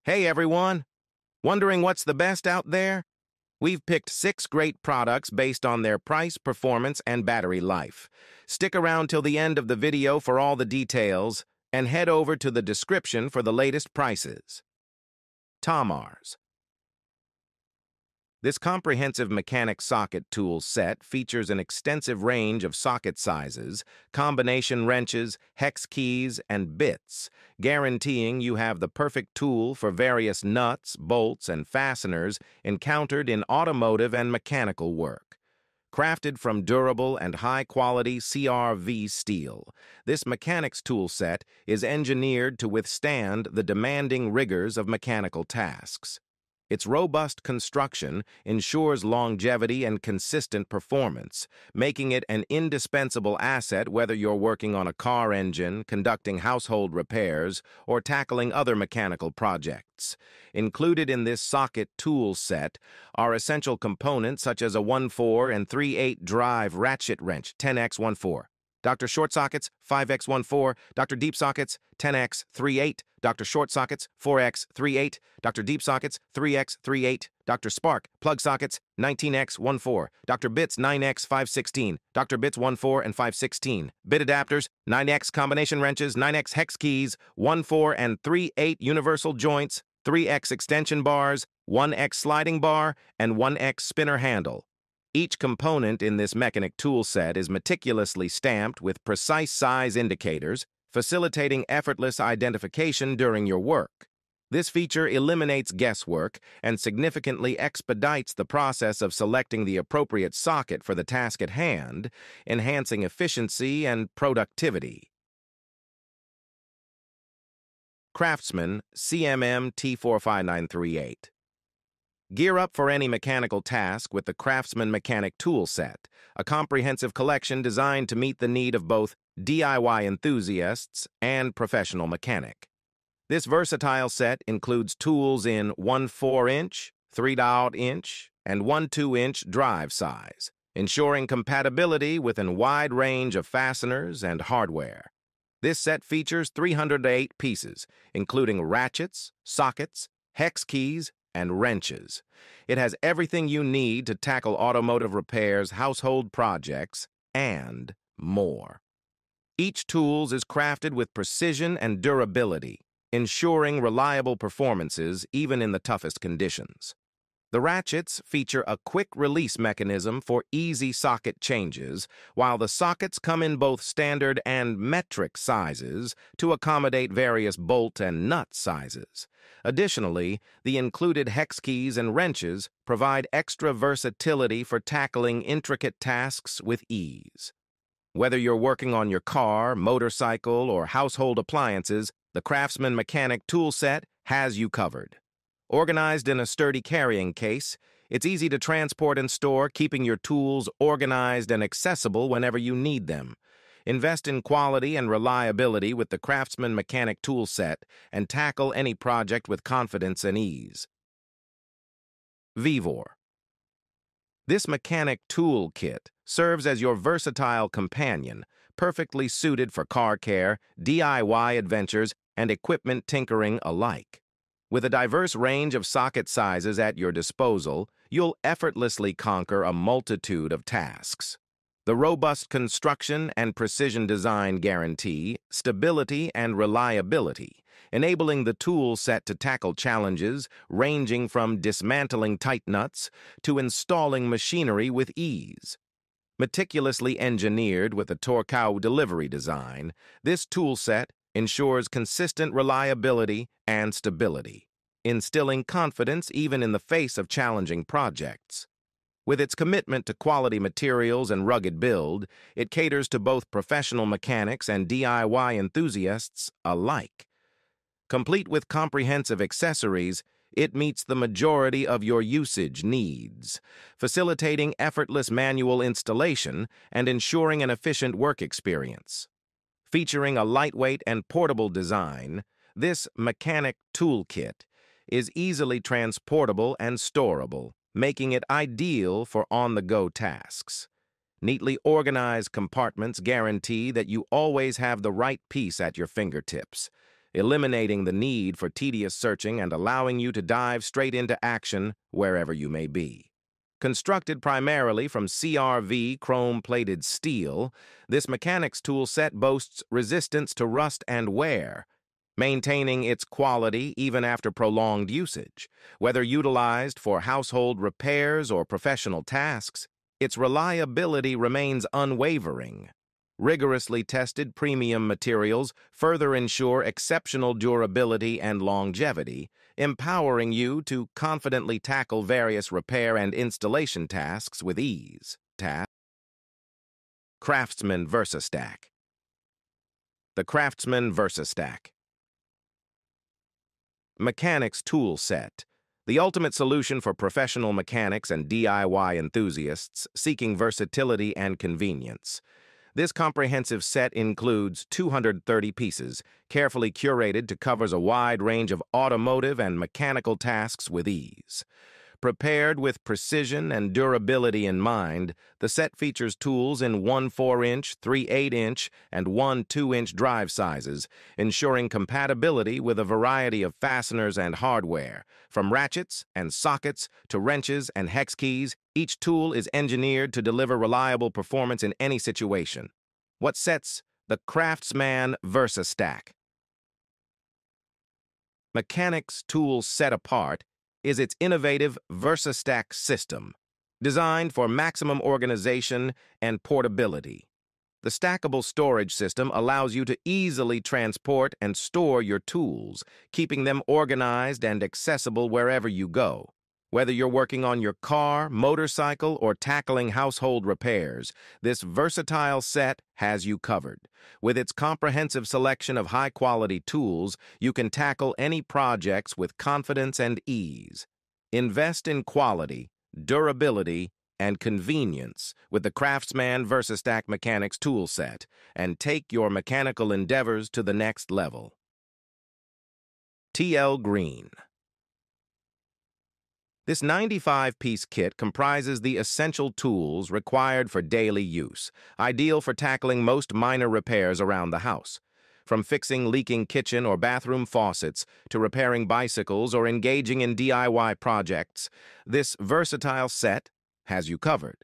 Hey everyone! Wondering what's the best out there? We've picked 6 great products based on their price, performance, and battery life. Stick around till the end of the video for all the details, and head over to the description for the latest prices. TOMMARS. This comprehensive mechanic socket tool set features an extensive range of socket sizes, combination wrenches, hex keys, and bits, guaranteeing you have the perfect tool for various nuts, bolts, and fasteners encountered in automotive and mechanical work. Crafted from durable and high-quality CRV steel, this mechanics tool set is engineered to withstand the demanding rigors of mechanical tasks. Its robust construction ensures longevity and consistent performance, making it an indispensable asset whether you're working on a car engine, conducting household repairs, or tackling other mechanical projects. Included in this socket tool set are essential components such as a 1/4 and 3/8 drive ratchet wrench 10x14. Dr. Short Sockets, 5x14, Dr. Deep Sockets, 10x38, Dr. Short Sockets, 4x38, Dr. Deep Sockets, 3x38, Dr. Spark, Plug Sockets, 19x14, Dr. Bits, 9x516, Dr. Bits 14 and 516, Bit Adapters, 9x Combination Wrenches, 9x Hex Keys, 1/4 and 3/8 Universal Joints, 3x Extension Bars, 1x Sliding Bar, and 1x Spinner Handle. Each component in this mechanic tool set is meticulously stamped with precise size indicators, facilitating effortless identification during your work. This feature eliminates guesswork and significantly expedites the process of selecting the appropriate socket for the task at hand, enhancing efficiency and productivity. Craftsman CMMT45938. Gear up for any mechanical task with the Craftsman Mechanic Tool Set, a comprehensive collection designed to meet the need of both DIY enthusiasts and professional mechanic. This versatile set includes tools in 1/4-inch, 3/8-inch, and 1/2-inch drive size, ensuring compatibility with a wide range of fasteners and hardware. This set features 308 pieces, including ratchets, sockets, hex keys, and wrenches. It has everything you need to tackle automotive repairs, household projects, and more. Each tool is crafted with precision and durability, ensuring reliable performances even in the toughest conditions. The ratchets feature a quick-release mechanism for easy socket changes, while the sockets come in both standard and metric sizes to accommodate various bolt and nut sizes. Additionally, the included hex keys and wrenches provide extra versatility for tackling intricate tasks with ease. Whether you're working on your car, motorcycle, or household appliances, the Craftsman Mechanic Tool Set has you covered. Organized in a sturdy carrying case, it's easy to transport and store, keeping your tools organized and accessible whenever you need them. Invest in quality and reliability with the Craftsman Mechanic Tool Set and tackle any project with confidence and ease. VEVOR. This mechanic tool kit serves as your versatile companion, perfectly suited for car care, DIY adventures, and equipment tinkering alike. With a diverse range of socket sizes at your disposal, you'll effortlessly conquer a multitude of tasks. The robust construction and precision design guarantee stability and reliability, enabling the tool set to tackle challenges ranging from dismantling tight nuts to installing machinery with ease. Meticulously engineered with a Torque delivery design, this tool set ensures consistent reliability and stability, instilling confidence even in the face of challenging projects. With its commitment to quality materials and rugged build, it caters to both professional mechanics and DIY enthusiasts alike. Complete with comprehensive accessories, it meets the majority of your usage needs, facilitating effortless manual installation and ensuring an efficient work experience. Featuring a lightweight and portable design, this mechanic toolkit is easily transportable and storable, making it ideal for on-the-go tasks. Neatly organized compartments guarantee that you always have the right piece at your fingertips, eliminating the need for tedious searching and allowing you to dive straight into action wherever you may be. Constructed primarily from CRV chrome-plated steel, this mechanics tool set boasts resistance to rust and wear, maintaining its quality even after prolonged usage. Whether utilized for household repairs or professional tasks, its reliability remains unwavering. Rigorously tested premium materials further ensure exceptional durability and longevity, empowering you to confidently tackle various repair and installation tasks with ease. Craftsman VERSASTACK. The Craftsman VERSASTACK Mechanics Tool Set, the ultimate solution for professional mechanics and DIY enthusiasts seeking versatility and convenience. This comprehensive set includes 230 pieces, carefully curated to cover a wide range of automotive and mechanical tasks with ease. Prepared with precision and durability in mind, the set features tools in 1 4-inch, 3 8-inch, and 1 2-inch drive sizes, ensuring compatibility with a variety of fasteners and hardware. From ratchets and sockets to wrenches and hex keys, each tool is engineered to deliver reliable performance in any situation. What sets the Craftsman VERSASTACK Mechanics Tool Set apart is its innovative VERSASTACK system, designed for maximum organization and portability. The stackable storage system allows you to easily transport and store your tools, keeping them organized and accessible wherever you go. Whether you're working on your car, motorcycle, or tackling household repairs, this versatile set has you covered. With its comprehensive selection of high-quality tools, you can tackle any projects with confidence and ease. Invest in quality, durability, and convenience with the Craftsman VERSASTACK Mechanics Tool Set, and take your mechanical endeavors to the next level. TLGREEN. This 95-piece kit comprises the essential tools required for daily use, ideal for tackling most minor repairs around the house. From fixing leaking kitchen or bathroom faucets to repairing bicycles or engaging in DIY projects, this versatile set has you covered.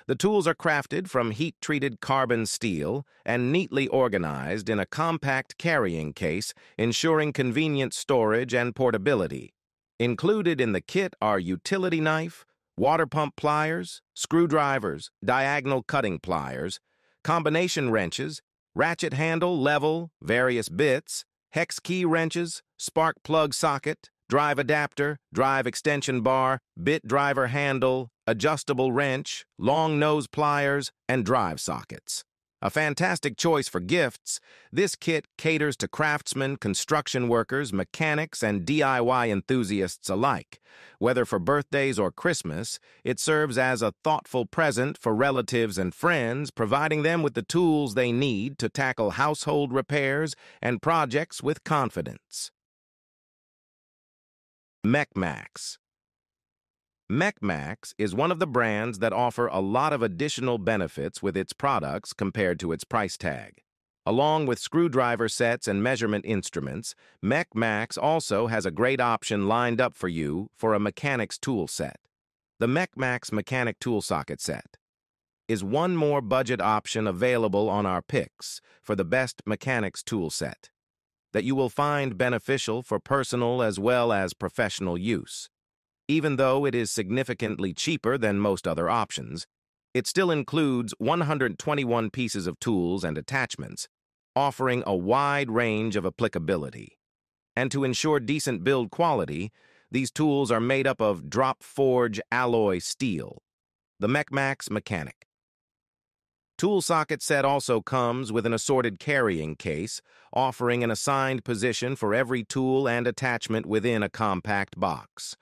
The tools are crafted from heat-treated carbon steel and neatly organized in a compact carrying case, ensuring convenient storage and portability. Included in the kit are utility knife, water pump pliers, screwdrivers, diagonal cutting pliers, combination wrenches, ratchet handle, level, various bits, hex key wrenches, spark plug socket, drive adapter, drive extension bar, bit driver handle, adjustable wrench, long nose pliers, and drive sockets. A fantastic choice for gifts, this kit caters to craftsmen, construction workers, mechanics, and DIY enthusiasts alike. Whether for birthdays or Christmas, it serves as a thoughtful present for relatives and friends, providing them with the tools they need to tackle household repairs and projects with confidence. MECHMAX. MECHMAX is one of the brands that offer a lot of additional benefits with its products compared to its price tag. Along with screwdriver sets and measurement instruments, MECHMAX also has a great option lined up for you for a mechanics tool set. The MECHMAX Mechanic Tool Socket Set is one more budget option available on our picks for the best mechanics tool set that you will find beneficial for personal as well as professional use. Even though it is significantly cheaper than most other options, it still includes 121 pieces of tools and attachments, offering a wide range of applicability. And to ensure decent build quality, these tools are made up of drop forge alloy steel. The MECHMAX Mechanic Tool Socket Set also comes with an assorted carrying case, offering an assigned position for every tool and attachment within a compact box.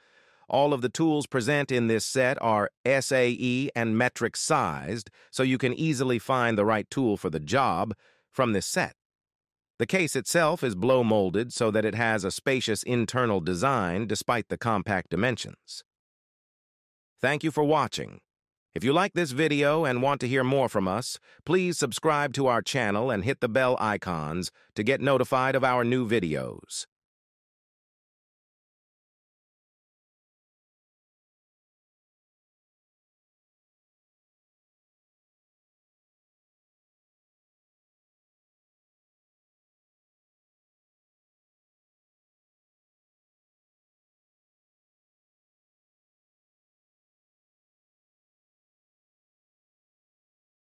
All of the tools present in this set are SAE and metric sized, so you can easily find the right tool for the job from this set. The case itself is blow-molded so that it has a spacious internal design despite the compact dimensions. Thank you for watching. If you like this video and want to hear more from us, please subscribe to our channel and hit the bell icons to get notified of our new videos.